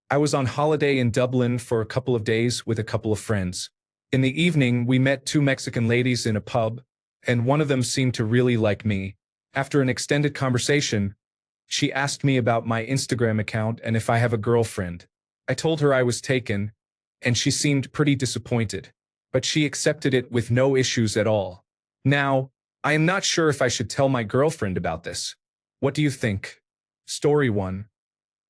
I was on holiday in Dublin for a couple of days with a couple of friends. In the evening, we met two Mexican ladies in a pub, and one of them seemed to really like me. After an extended conversation, she asked me about my Instagram account and if I have a girlfriend. I told her I was taken, and she seemed pretty disappointed, but she accepted it with no issues at all. Now, I am not sure if I should tell my girlfriend about this. What do you think? Story 1.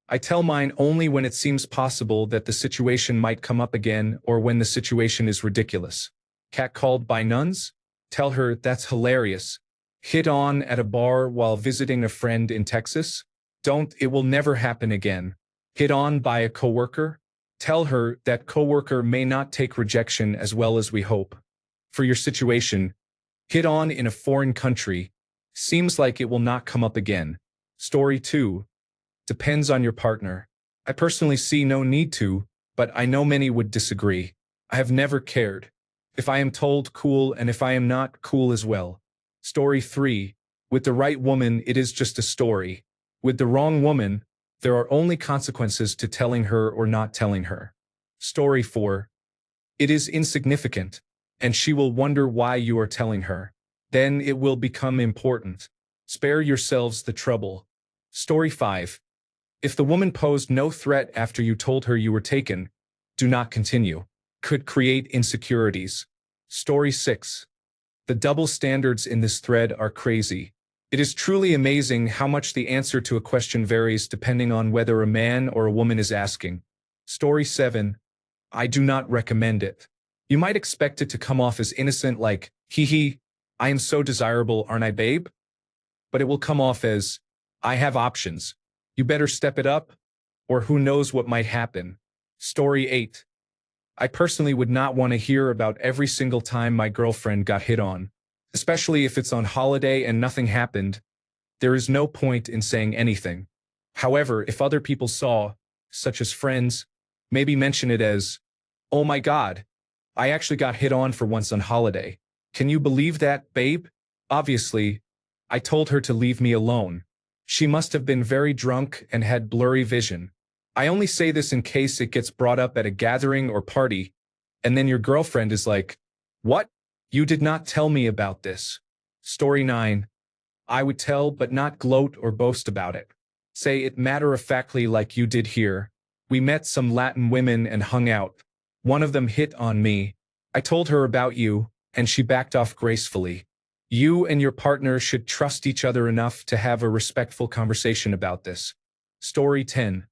I tell mine only when it seems possible that the situation might come up again or when the situation is ridiculous. Catcalled by nuns? Tell her that's hilarious. Hit on at a bar while visiting a friend in Texas? Don't, it will never happen again. Hit on by a coworker? Tell her that coworker may not take rejection as well as we hope. For your situation, hit on in a foreign country. Seems like it will not come up again. Story 2. Depends on your partner. I personally see no need to, but I know many would disagree. I have never cared. If I am told, cool, and if I am not, cool as well. Story 3. With the right woman, it is just a story. With the wrong woman, there are only consequences to telling her or not telling her. Story 4. It is insignificant, and she will wonder why you are telling her. Then it will become important. Spare yourselves the trouble. Story 5. If the woman posed no threat after you told her you were taken, do not continue. Could create insecurities. Story 6. The double standards in this thread are crazy. It is truly amazing how much the answer to a question varies depending on whether a man or a woman is asking. Story 7. I do not recommend it. You might expect it to come off as innocent like, hee hee, I am so desirable, aren't I, babe? But it will come off as, I have options. You better step it up, or who knows what might happen. Story 8. I personally would not want to hear about every single time my girlfriend got hit on. Especially if it's on holiday and nothing happened, there is no point in saying anything. However, if other people saw, such as friends, maybe mention it as, oh my God, I actually got hit on for once on holiday. Can you believe that, babe? Obviously, I told her to leave me alone. She must have been very drunk and had blurry vision. I only say this in case it gets brought up at a gathering or party, and then your girlfriend is like, what? You did not tell me about this. Story 9. I would tell but not gloat or boast about it. Say it matter-of-factly like you did here. We met some Latin women and hung out. One of them hit on me. I told her about you, and she backed off gracefully. You and your partner should trust each other enough to have a respectful conversation about this. Story 10.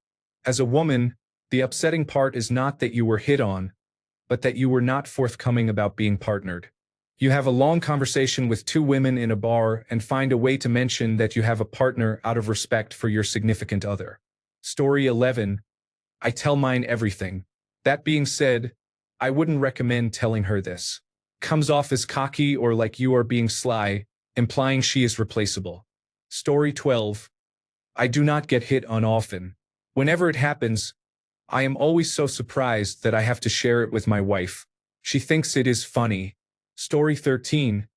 As a woman, the upsetting part is not that you were hit on, but that you were not forthcoming about being partnered. You have a long conversation with two women in a bar and find a way to mention that you have a partner out of respect for your significant other. Story 11. I tell mine everything. That being said, I wouldn't recommend telling her this. Comes off as cocky or like you are being sly, implying she is replaceable. Story 12. I do not get hit on often. Whenever it happens, I am always so surprised that I have to share it with my wife. She thinks it is funny. Story 13.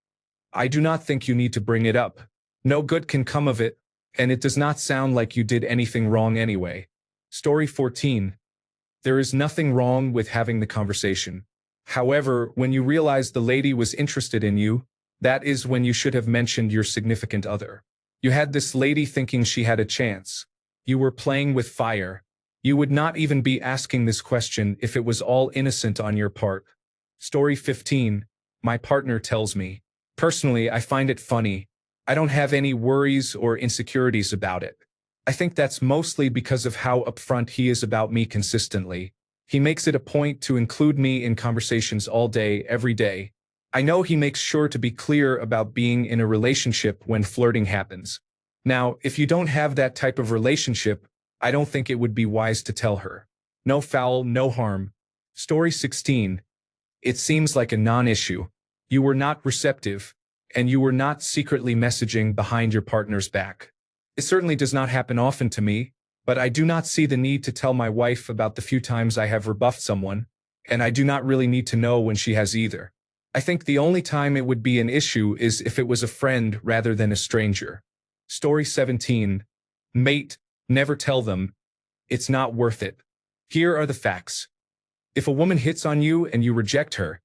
I do not think you need to bring it up. No good can come of it, and it does not sound like you did anything wrong anyway. Story 14. There is nothing wrong with having the conversation. However, when you realize the lady was interested in you, that is when you should have mentioned your significant other. You had this lady thinking she had a chance. You were playing with fire. You would not even be asking this question if it was all innocent on your part. Story 15. My partner tells me. Personally, I find it funny. I don't have any worries or insecurities about it. I think that's mostly because of how upfront he is about me consistently. He makes it a point to include me in conversations all day, every day. I know he makes sure to be clear about being in a relationship when flirting happens. Now, if you don't have that type of relationship, I don't think it would be wise to tell her. No foul, no harm. Story 16. It seems like a non-issue. You were not receptive, and you were not secretly messaging behind your partner's back. It certainly does not happen often to me, but I do not see the need to tell my wife about the few times I have rebuffed someone, and I do not really need to know when she has either. I think the only time it would be an issue is if it was a friend rather than a stranger. Story 17. Mate, never tell them. It's not worth it. Here are the facts. If a woman hits on you and you reject her,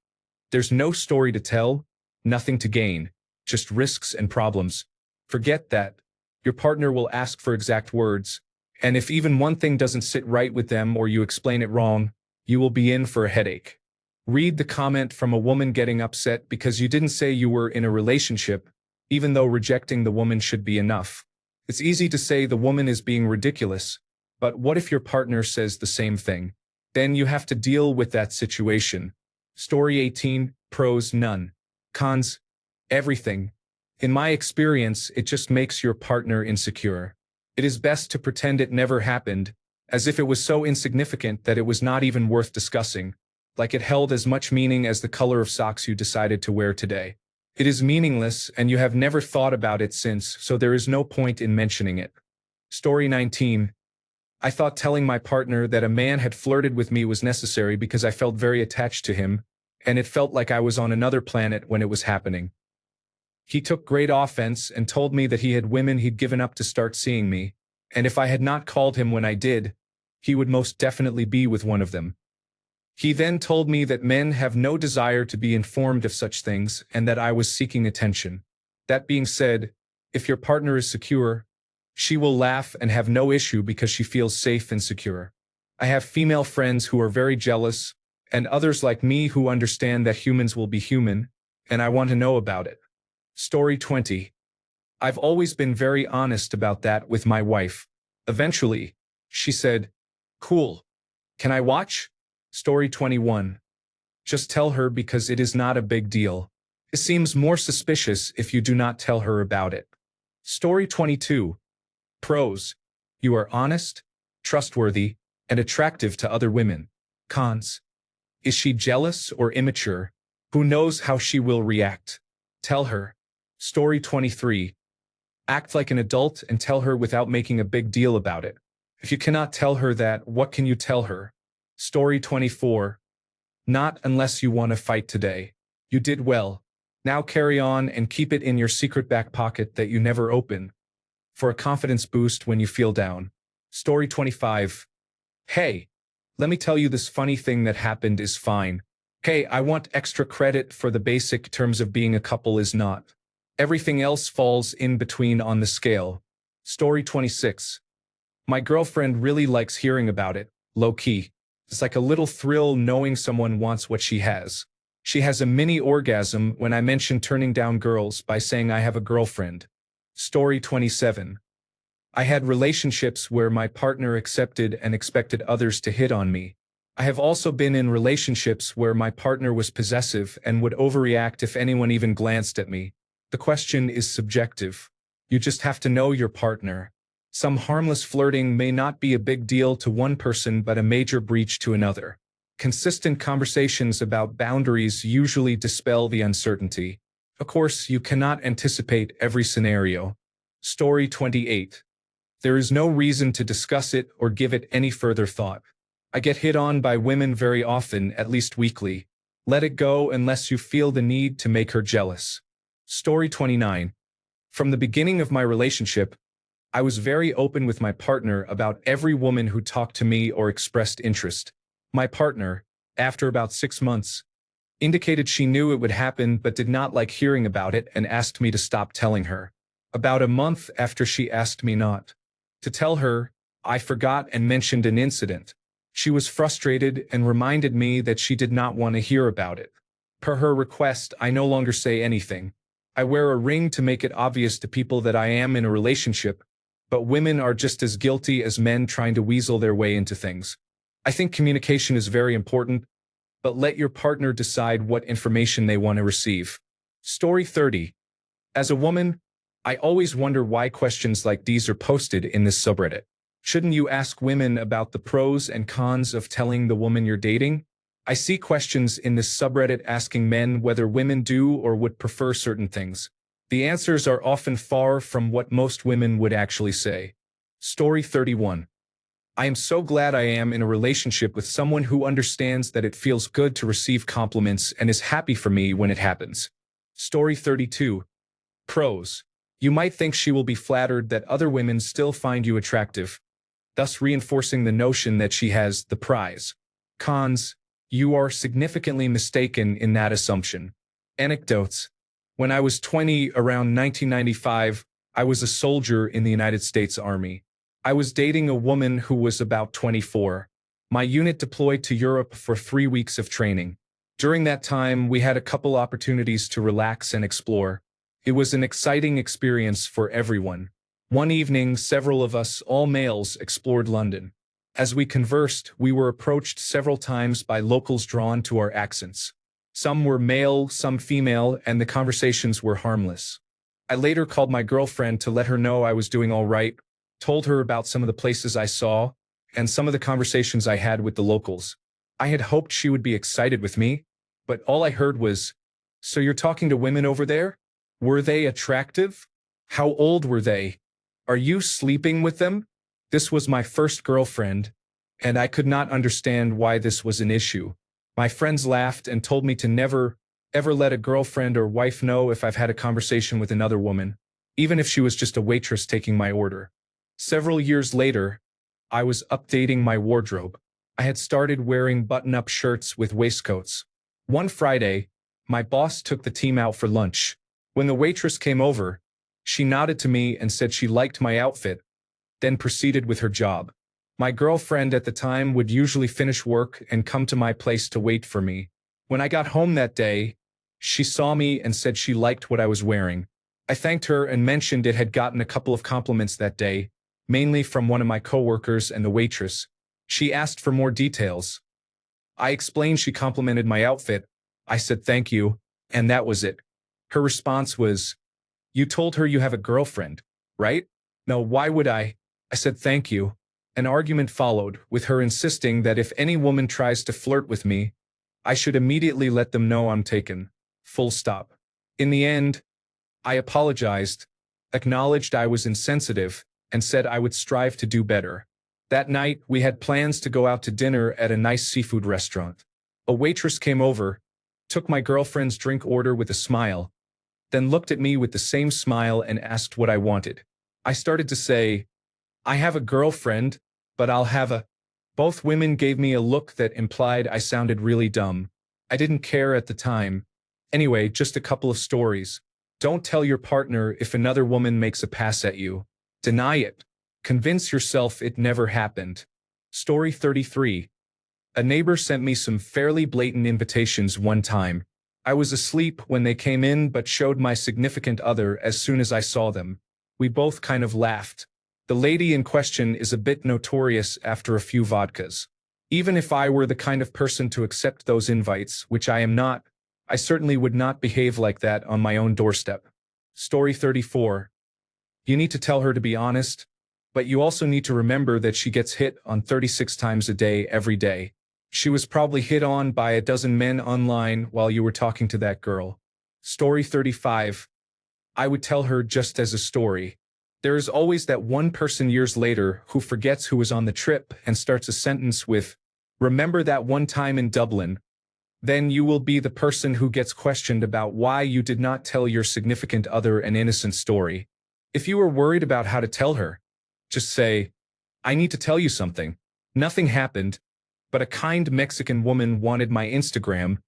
there's no story to tell, nothing to gain, just risks and problems. Forget that. Your partner will ask for exact words, and if even one thing doesn't sit right with them or you explain it wrong, you will be in for a headache. Read the comment from a woman getting upset because you didn't say you were in a relationship, even though rejecting the woman should be enough. It's easy to say the woman is being ridiculous, but what if your partner says the same thing? Then you have to deal with that situation. Story 18, pros none. Cons, everything. In my experience, it just makes your partner insecure. It is best to pretend it never happened, as if it was so insignificant that it was not even worth discussing, like it held as much meaning as the color of socks you decided to wear today. It is meaningless and you have never thought about it since, so there is no point in mentioning it. Story 19. I thought telling my partner that a man had flirted with me was necessary because I felt very attached to him, and it felt like I was on another planet when it was happening. He took great offense and told me that he had women he'd given up to start seeing me, and if I had not called him when I did, he would most definitely be with one of them. He then told me that men have no desire to be informed of such things and that I was seeking attention. That being said, if your partner is secure, she will laugh and have no issue because she feels safe and secure. I have female friends who are very jealous, and others like me who understand that humans will be human, and I want to know about it. Story 20. I've always been very honest about that with my wife. Eventually, she said, "Cool. Can I watch?" Story 21. Just tell her because it is not a big deal. It seems more suspicious if you do not tell her about it. Story 22. Pros. You are honest, trustworthy, and attractive to other women. Cons. Is she jealous or immature? Who knows how she will react? Tell her. Story 23. Act like an adult and tell her without making a big deal about it. If you cannot tell her that, what can you tell her? Story 24. Not unless you want to fight today. You did well. Now carry on and keep it in your secret back pocket that you never open, for a confidence boost when you feel down. Story 25. Hey, let me tell you this funny thing that happened is fine. Okay, I want extra credit for the basic terms of being a couple is not. Everything else falls in between on the scale. Story 26. My girlfriend really likes hearing about it, low-key. It's like a little thrill knowing someone wants what she has. She has a mini orgasm when I mention turning down girls by saying I have a girlfriend. Story 27. I had relationships where my partner accepted and expected others to hit on me. I have also been in relationships where my partner was possessive and would overreact if anyone even glanced at me. The question is subjective. You just have to know your partner. Some harmless flirting may not be a big deal to one person but a major breach to another. Consistent conversations about boundaries usually dispel the uncertainty. Of course, you cannot anticipate every scenario. Story 28. There is no reason to discuss it or give it any further thought. I get hit on by women very often, at least weekly. Let it go unless you feel the need to make her jealous. Story 29. From the beginning of my relationship, I was very open with my partner about every woman who talked to me or expressed interest. My partner, after about 6 months, indicated she knew it would happen but did not like hearing about it and asked me to stop telling her. About a month after she asked me not to tell her, I forgot and mentioned an incident. She was frustrated and reminded me that she did not want to hear about it. Per her request, I no longer say anything. I wear a ring to make it obvious to people that I am in a relationship, but women are just as guilty as men trying to weasel their way into things. I think communication is very important, but let your partner decide what information they want to receive. Story 30. As a woman, I always wonder why questions like these are posted in this subreddit. Shouldn't you ask women about the pros and cons of telling the woman you're dating? I see questions in this subreddit asking men whether women do or would prefer certain things. The answers are often far from what most women would actually say. Story 31. I am so glad I am in a relationship with someone who understands that it feels good to receive compliments and is happy for me when it happens. Story 32. Pros. You might think she will be flattered that other women still find you attractive. thus reinforcing the notion that she has the prize. Cons: you are significantly mistaken in that assumption. Anecdotes: when I was 20, around 1995, I was a soldier in the United States Army. I was dating a woman who was about 24. My unit deployed to Europe for 3 weeks of training. During that time, we had a couple opportunities to relax and explore. It was an exciting experience for everyone. One evening, several of us, all males, explored London. As we conversed, we were approached several times by locals drawn to our accents. Some were male, some female, and the conversations were harmless. I later called my girlfriend to let her know I was doing all right, told her about some of the places I saw, and some of the conversations I had with the locals. I had hoped she would be excited with me, but all I heard was, "So you're talking to women over there? Were they attractive? How old were they? Are you sleeping with them?" This was my first girlfriend, and I could not understand why this was an issue. My friends laughed and told me to never, ever let a girlfriend or wife know if I've had a conversation with another woman, even if she was just a waitress taking my order. Several years later, I was updating my wardrobe. I had started wearing button-up shirts with waistcoats. One Friday, my boss took the team out for lunch. When the waitress came over, she nodded to me and said she liked my outfit, then proceeded with her job. My girlfriend at the time would usually finish work and come to my place to wait for me. When I got home that day, she saw me and said she liked what I was wearing. I thanked her and mentioned it had gotten a couple of compliments that day, mainly from one of my coworkers and the waitress. She asked for more details. I explained she complimented my outfit. I said thank you, and that was it. Her response was, "You told her you have a girlfriend, right?" "No, why would I?" I said thank you. An argument followed, with her insisting that if any woman tries to flirt with me, I should immediately let them know I'm taken. Full stop. In the end, I apologized, acknowledged I was insensitive, and said I would strive to do better. That night, we had plans to go out to dinner at a nice seafood restaurant. A waitress came over, took my girlfriend's drink order with a smile, then looked at me with the same smile and asked what I wanted. I started to say, "I have a girlfriend, but I'll have a..." Both women gave me a look that implied I sounded really dumb. I didn't care at the time. Anyway, just a couple of stories. Don't tell your partner if another woman makes a pass at you. Deny it. Convince yourself it never happened. Story 33. A neighbor sent me some fairly blatant invitations one time. I was asleep when they came in but showed my significant other as soon as I saw them. We both kind of laughed. The lady in question is a bit notorious after a few vodkas. Even if I were the kind of person to accept those invites, which I am not, I certainly would not behave like that on my own doorstep. Story 34. You need to tell her to be honest, but you also need to remember that she gets hit on 36 times a day every day. She was probably hit on by a dozen men online while you were talking to that girl. Story 35. I would tell her just as a story. There is always that one person years later who forgets who was on the trip and starts a sentence with, "Remember that one time in Dublin?" Then you will be the person who gets questioned about why you did not tell your significant other an innocent story. If you are worried about how to tell her, just say, "I need to tell you something. Nothing happened, but a kind Mexican woman wanted my Instagram,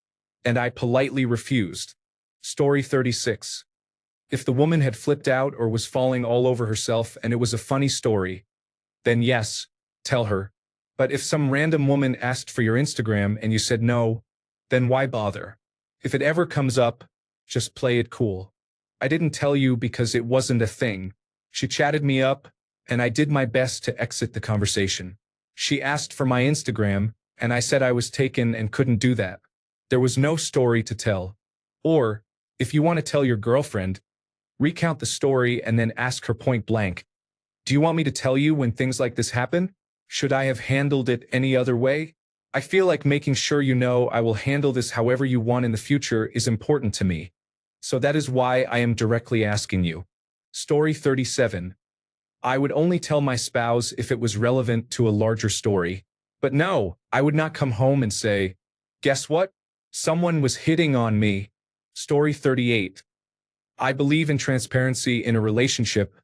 and I politely refused." Story 36. If the woman had flipped out or was falling all over herself and it was a funny story, then yes, tell her. But if some random woman asked for your Instagram and you said no, then why bother? If it ever comes up, just play it cool. I didn't tell you because it wasn't a thing. She chatted me up, and I did my best to exit the conversation. She asked for my Instagram, and I said I was taken and couldn't do that. There was no story to tell. Or, if you want to tell your girlfriend, recount the story and then ask her point blank, "Do you want me to tell you when things like this happen? Should I have handled it any other way? I feel like making sure you know I will handle this however you want in the future is important to me. So that is why I am directly asking you." Story 37. I would only tell my spouse if it was relevant to a larger story. But no, I would not come home and say, "Guess what? Someone was hitting on me." Story 38. I believe in transparency in a relationship,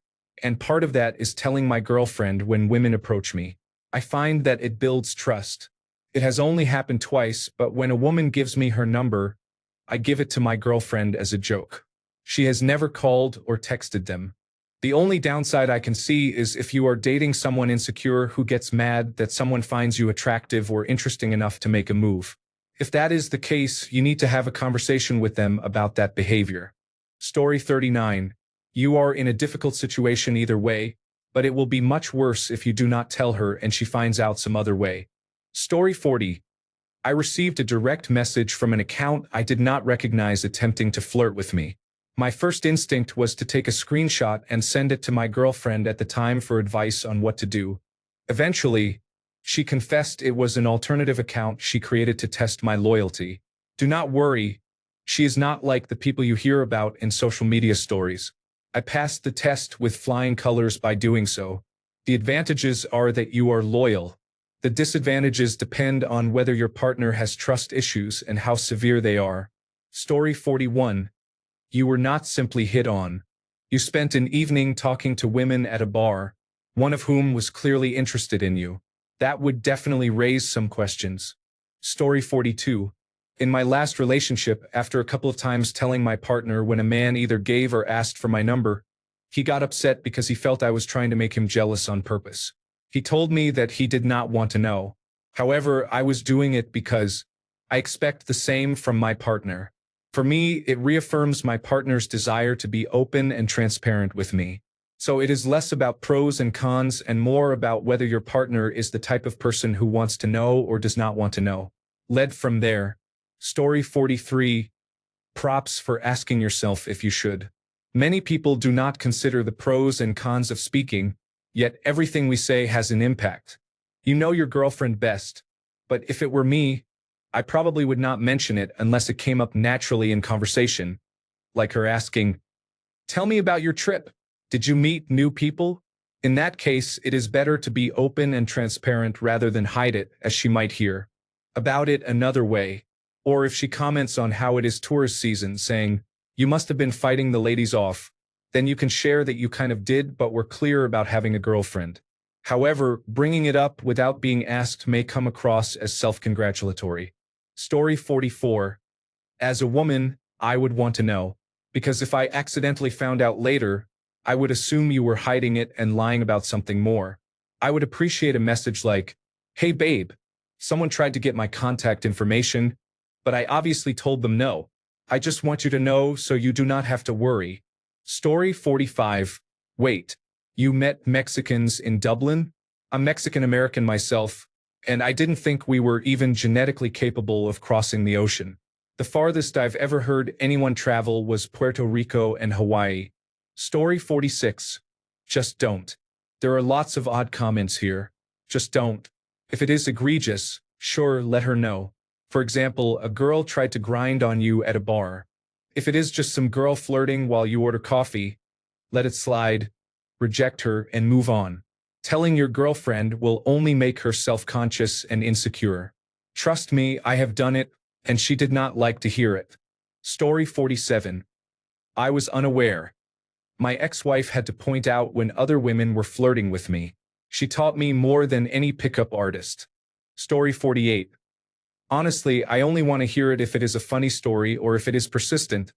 And part of that is telling my girlfriend when women approach me. I find that it builds trust. It has only happened twice, but when a woman gives me her number, I give it to my girlfriend as a joke. She has never called or texted them. The only downside I can see is if you are dating someone insecure who gets mad that someone finds you attractive or interesting enough to make a move. If that is the case, you need to have a conversation with them about that behavior. Story 39. You are in a difficult situation either way, but it will be much worse if you do not tell her and she finds out some other way. Story 40. I received a direct message from an account I did not recognize attempting to flirt with me. My first instinct was to take a screenshot and send it to my girlfriend at the time for advice on what to do. Eventually, she confessed it was an alternative account she created to test my loyalty. Do not worry, she is not like the people you hear about in social media stories. I passed the test with flying colors by doing so. The advantages are that you are loyal. The disadvantages depend on whether your partner has trust issues and how severe they are. Story 41. You were not simply hit on. You spent an evening talking to women at a bar, one of whom was clearly interested in you. That would definitely raise some questions. Story 42. In my last relationship, after a couple of times telling my partner when a man either gave or asked for my number, he got upset because he felt I was trying to make him jealous on purpose. He told me that he did not want to know. However, I was doing it because I expect the same from my partner. For me, it reaffirms my partner's desire to be open and transparent with me. So it is less about pros and cons and more about whether your partner is the type of person who wants to know or does not want to know. Led from there. Story 43. Props for asking yourself if you should. Many people do not consider the pros and cons of speaking, yet everything we say has an impact. You know your girlfriend best, but if it were me, I probably would not mention it unless it came up naturally in conversation, like her asking, "Tell me about your trip. Did you meet new people?" In that case, it is better to be open and transparent rather than hide it, as she might hear about it another way. Or if she comments on how it is tourist season, saying, "You must have been fighting the ladies off," then you can share that you kind of did but were clear about having a girlfriend. However, bringing it up without being asked may come across as self-congratulatory. Story 44. As a woman, I would want to know, because if I accidentally found out later, I would assume you were hiding it and lying about something more. I would appreciate a message like, "Hey babe, someone tried to get my contact information, but I obviously told them no. I just want you to know so you do not have to worry." Story 45. Wait, you met Mexicans in Dublin? I'm Mexican-American myself, and I didn't think we were even genetically capable of crossing the ocean. The farthest I've ever heard anyone travel was Puerto Rico and Hawaii. Story 46. Just don't. There are lots of odd comments here. Just don't. If it is egregious, sure, let her know. For example, a girl tried to grind on you at a bar. If it is just some girl flirting while you order coffee, let it slide, reject her, and move on. Telling your girlfriend will only make her self-conscious and insecure. Trust me, I have done it, and she did not like to hear it. Story 47. I was unaware. My ex-wife had to point out when other women were flirting with me. She taught me more than any pickup artist. Story 48. Honestly, I only want to hear it if it is a funny story or if it is persistent,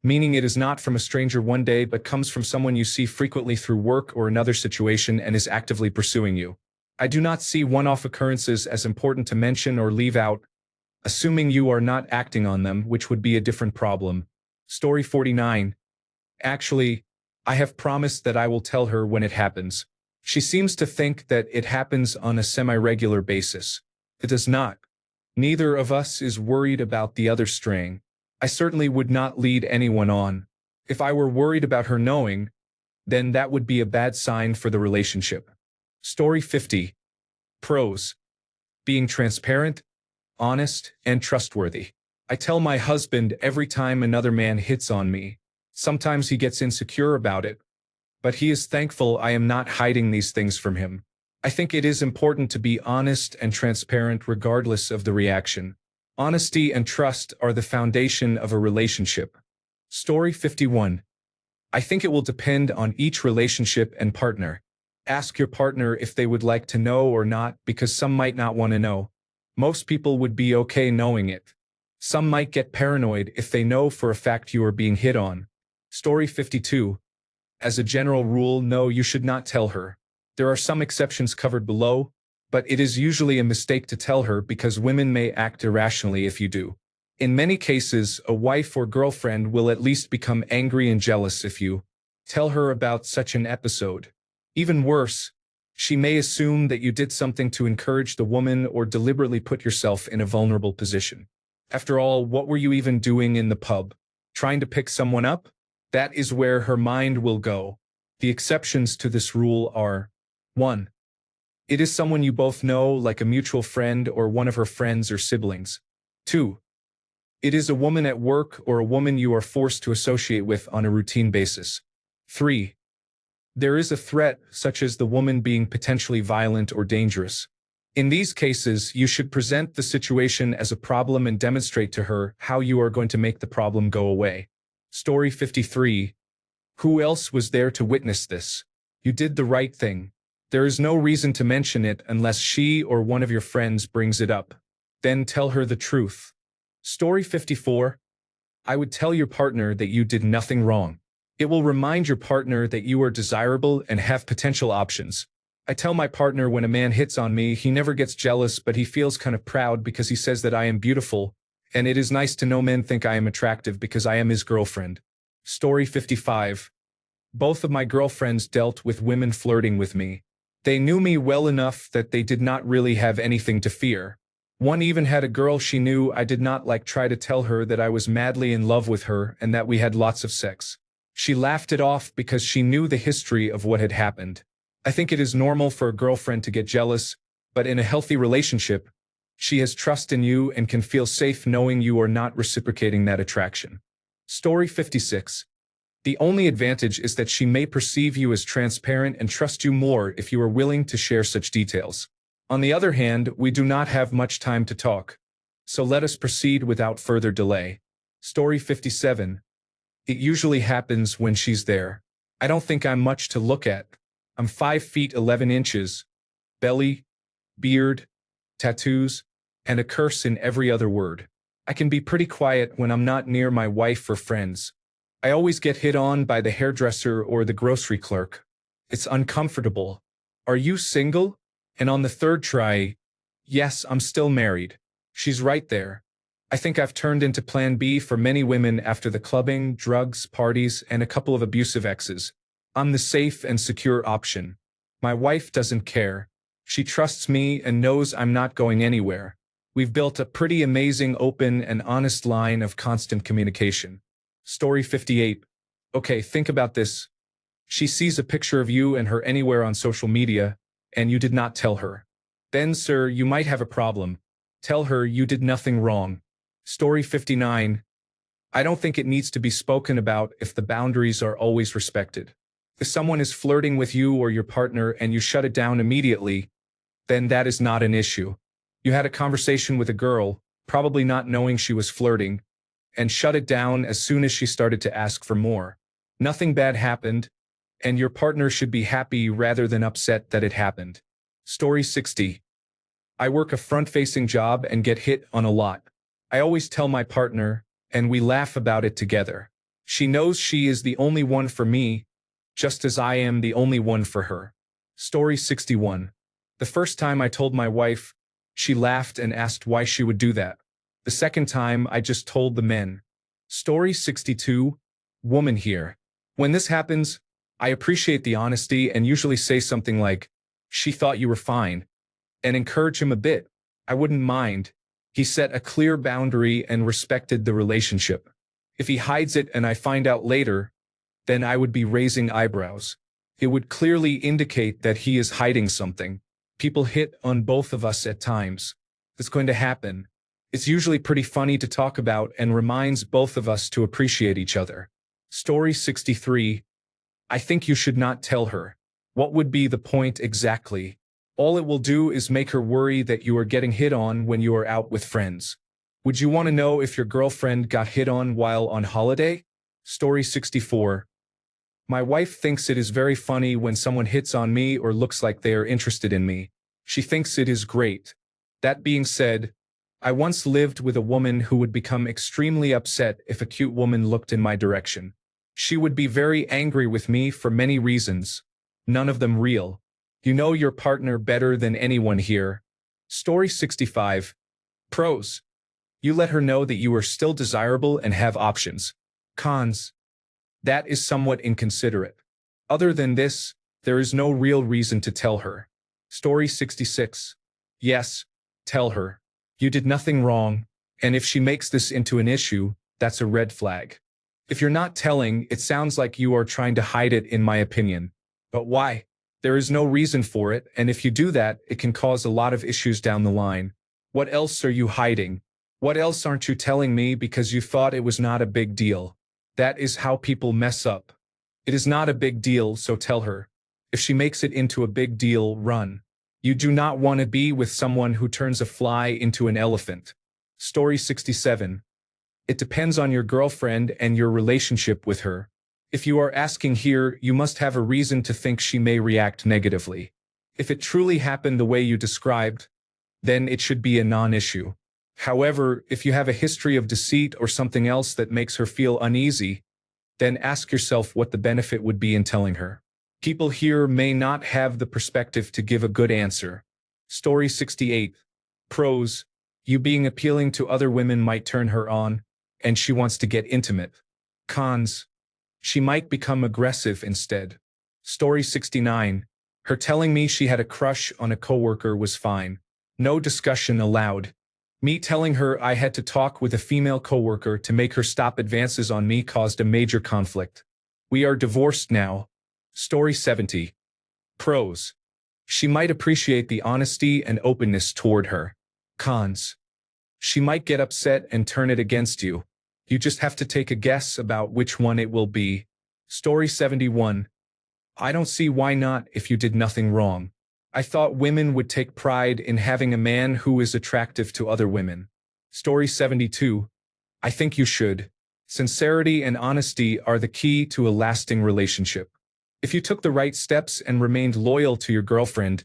meaning it is not from a stranger one day but comes from someone you see frequently through work or another situation and is actively pursuing you. I do not see one-off occurrences as important to mention or leave out, assuming you are not acting on them, which would be a different problem. Story 49. Actually, I have promised that I will tell her when it happens. She seems to think that it happens on a semi-regular basis. It does not. Neither of us is worried about the other straying. I certainly would not lead anyone on. If I were worried about her knowing, then that would be a bad sign for the relationship. Story 50. Pros. Being transparent, honest, and trustworthy. I tell my husband every time another man hits on me. Sometimes he gets insecure about it, but he is thankful I am not hiding these things from him. I think it is important to be honest and transparent regardless of the reaction. Honesty and trust are the foundation of a relationship. Story 51. I think it will depend on each relationship and partner. Ask your partner if they would like to know or not, because some might not want to know. Most people would be okay knowing it. Some might get paranoid if they know for a fact you are being hit on. Story 52. As a general rule, no, you should not tell her. There are some exceptions covered below, but it is usually a mistake to tell her because women may act irrationally if you do. In many cases, a wife or girlfriend will at least become angry and jealous if you tell her about such an episode. Even worse, she may assume that you did something to encourage the woman or deliberately put yourself in a vulnerable position. After all, what were you even doing in the pub? Trying to pick someone up? That is where her mind will go. The exceptions to this rule are: 1. It is someone you both know, like a mutual friend or one of her friends or siblings. 2. It is a woman at work or a woman you are forced to associate with on a routine basis. 3. There is a threat, such as the woman being potentially violent or dangerous. In these cases, you should present the situation as a problem and demonstrate to her how you are going to make the problem go away. Story 53. Who else was there to witness this? You did the right thing. There is no reason to mention it unless she or one of your friends brings it up. Then tell her the truth. Story 54. I would tell your partner that you did nothing wrong. It will remind your partner that you are desirable and have potential options. I tell my partner when a man hits on me, he never gets jealous, but he feels kind of proud because he says that I am beautiful, and it is nice to know men think I am attractive because I am his girlfriend. Story 55. Both of my girlfriends dealt with women flirting with me. They knew me well enough that they did not really have anything to fear. One even had a girl she knew I did not like try to tell her that I was madly in love with her and that we had lots of sex. She laughed it off because she knew the history of what had happened. I think it is normal for a girlfriend to get jealous, but in a healthy relationship, she has trust in you and can feel safe knowing you are not reciprocating that attraction. Story 56. The only advantage is that she may perceive you as transparent and trust you more if you are willing to share such details. On the other hand, we do not have much time to talk, so let us proceed without further delay. Story 57. It usually happens when she's there. I don't think I'm much to look at. I'm 5 feet 11 inches, belly, beard, tattoos, and a curse in every other word. I can be pretty quiet when I'm not near my wife or friends. I always get hit on by the hairdresser or the grocery clerk. It's uncomfortable. Are you single? And on the third try, yes, I'm still married. She's right there. I think I've turned into plan B for many women after the clubbing, drugs, parties, and a couple of abusive exes. I'm the safe and secure option. My wife doesn't care. She trusts me and knows I'm not going anywhere. We've built a pretty amazing open and honest line of constant communication. Story 58. Okay, think about this. She sees a picture of you and her anywhere on social media, and you did not tell her. Then, sir, you might have a problem. Tell her you did nothing wrong. Story 59. I don't think it needs to be spoken about if the boundaries are always respected. If someone is flirting with you or your partner and you shut it down immediately, then that is not an issue. You had a conversation with a girl, probably not knowing she was flirting, and shut it down as soon as she started to ask for more. Nothing bad happened, and your partner should be happy rather than upset that it happened. Story 60. I work a front-facing job and get hit on a lot. I always tell my partner, and we laugh about it together. She knows she is the only one for me, just as I am the only one for her. Story 61. The first time I told my wife, she laughed and asked why she would do that. The second time, I just told the men. Story 62. Woman here. When this happens, I appreciate the honesty and usually say something like, she thought you were fine, and encourage him a bit. I wouldn't mind. He set a clear boundary and respected the relationship. If he hides it and I find out later, then I would be raising eyebrows. It would clearly indicate that he is hiding something. People hit on both of us at times. It's going to happen. It's usually pretty funny to talk about and reminds both of us to appreciate each other. Story 63. I think you should not tell her. What would be the point exactly? All it will do is make her worry that you are getting hit on when you are out with friends. Would you want to know if your girlfriend got hit on while on holiday? Story 64. My wife thinks it is very funny when someone hits on me or looks like they are interested in me. She thinks it is great. That being said, I once lived with a woman who would become extremely upset if a cute woman looked in my direction. She would be very angry with me for many reasons, none of them real. You know your partner better than anyone here. Story 65. Pros. You let her know that you are still desirable and have options. Cons. That is somewhat inconsiderate. Other than this, there is no real reason to tell her. Story 66. Yes, tell her. You did nothing wrong, and if she makes this into an issue, that's a red flag. If you're not telling, it sounds like you are trying to hide it, in my opinion. But why? There is no reason for it, and if you do that, it can cause a lot of issues down the line. What else are you hiding? What else aren't you telling me because you thought it was not a big deal? That is how people mess up. It is not a big deal, so tell her. If she makes it into a big deal, run. You do not want to be with someone who turns a fly into an elephant. Story 67. It depends on your girlfriend and your relationship with her. If you are asking here, you must have a reason to think she may react negatively. If it truly happened the way you described, then it should be a non-issue. However, if you have a history of deceit or something else that makes her feel uneasy, then ask yourself what the benefit would be in telling her. People here may not have the perspective to give a good answer. Story 68. Pros. You being appealing to other women might turn her on, and she wants to get intimate. Cons. She might become aggressive instead. Story 69. Her telling me she had a crush on a coworker was fine. No discussion allowed. Me telling her I had to talk with a female coworker to make her stop advances on me caused a major conflict. We are divorced now. Story 70. Pros. She might appreciate the honesty and openness toward her. Cons. She might get upset and turn it against you. You just have to take a guess about which one it will be. Story 71. I don't see why not if you did nothing wrong. I thought women would take pride in having a man who is attractive to other women. Story 72. I think you should. Sincerity and honesty are the key to a lasting relationship. If you took the right steps and remained loyal to your girlfriend,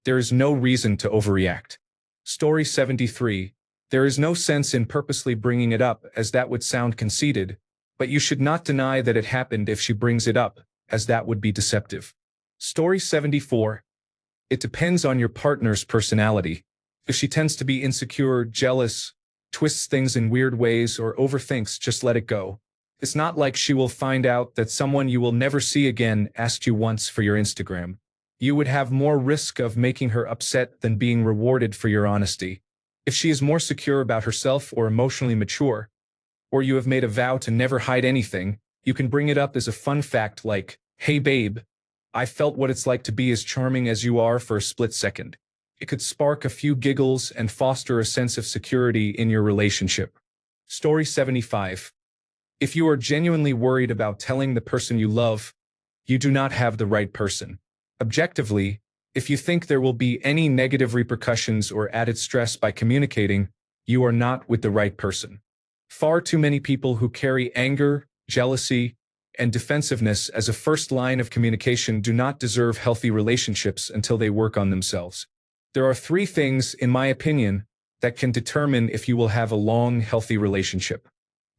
there is no reason to overreact. Story 73. There is no sense in purposely bringing it up, as that would sound conceited, but you should not deny that it happened if she brings it up, as that would be deceptive. Story 74. It depends on your partner's personality. If she tends to be insecure, jealous, twists things in weird ways, or overthinks, just let it go. It's not like she will find out that someone you will never see again asked you once for your Instagram. You would have more risk of making her upset than being rewarded for your honesty. If she is more secure about herself or emotionally mature, or you have made a vow to never hide anything, you can bring it up as a fun fact like, "Hey babe, I felt what it's like to be as charming as you are for a split second." It could spark a few giggles and foster a sense of security in your relationship. Story 75. If you are genuinely worried about telling the person you love, you do not have the right person. Objectively, if you think there will be any negative repercussions or added stress by communicating, you are not with the right person. Far too many people who carry anger, jealousy, and defensiveness as a first line of communication do not deserve healthy relationships until they work on themselves. There are 3 things, in my opinion, that can determine if you will have a long, healthy relationship.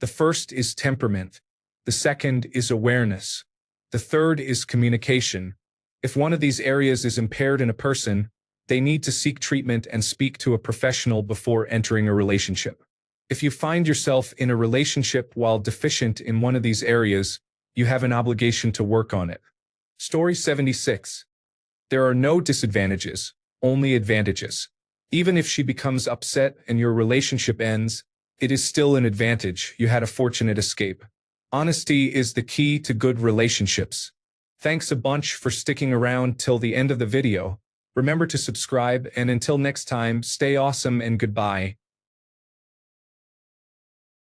The first is temperament. The second is awareness. The third is communication. If one of these areas is impaired in a person, they need to seek treatment and speak to a professional before entering a relationship. If you find yourself in a relationship while deficient in one of these areas, you have an obligation to work on it. Story 76. There are no disadvantages, only advantages. Even if she becomes upset and your relationship ends, it is still an advantage. You had a fortunate escape. Honesty is the key to good relationships. Thanks a bunch for sticking around till the end of the video. Remember to subscribe, and until next time, stay awesome and goodbye.